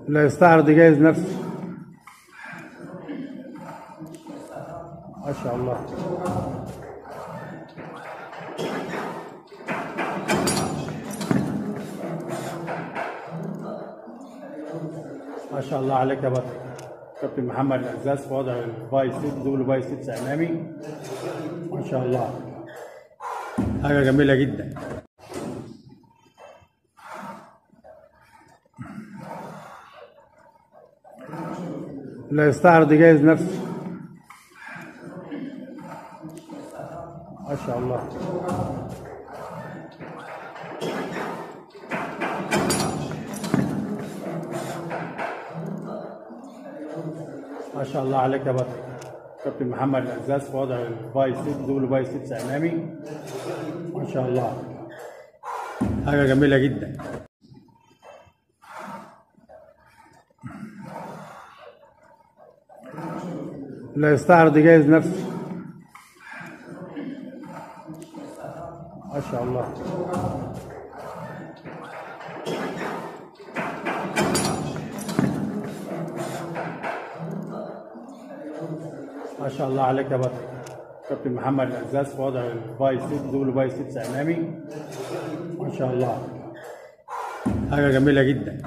لا يستعرض يجهز نفسه. ما شاء الله. ما شاء الله عليك يا بطل. كابتن محمد العزاز في وضع البايسبس، دبل بايسبس امامي. ما شاء الله، حاجه جميله جدا. لا يستعرض يجهز نفسه. ما شاء الله. ما شاء الله عليك يا بطل. كابتن محمد العزاز في وضع البايسبس، دبل بايسبس امامي. ما شاء الله، حاجه جميله جدا. لا يستعرض يجهز نفسه. ما شاء الله. ما شاء الله عليك يا بطل. كابتن محمد العزاز في وضع البايسبس، دبل بايسبس امامي. ما شاء الله، حاجه جميله جدا.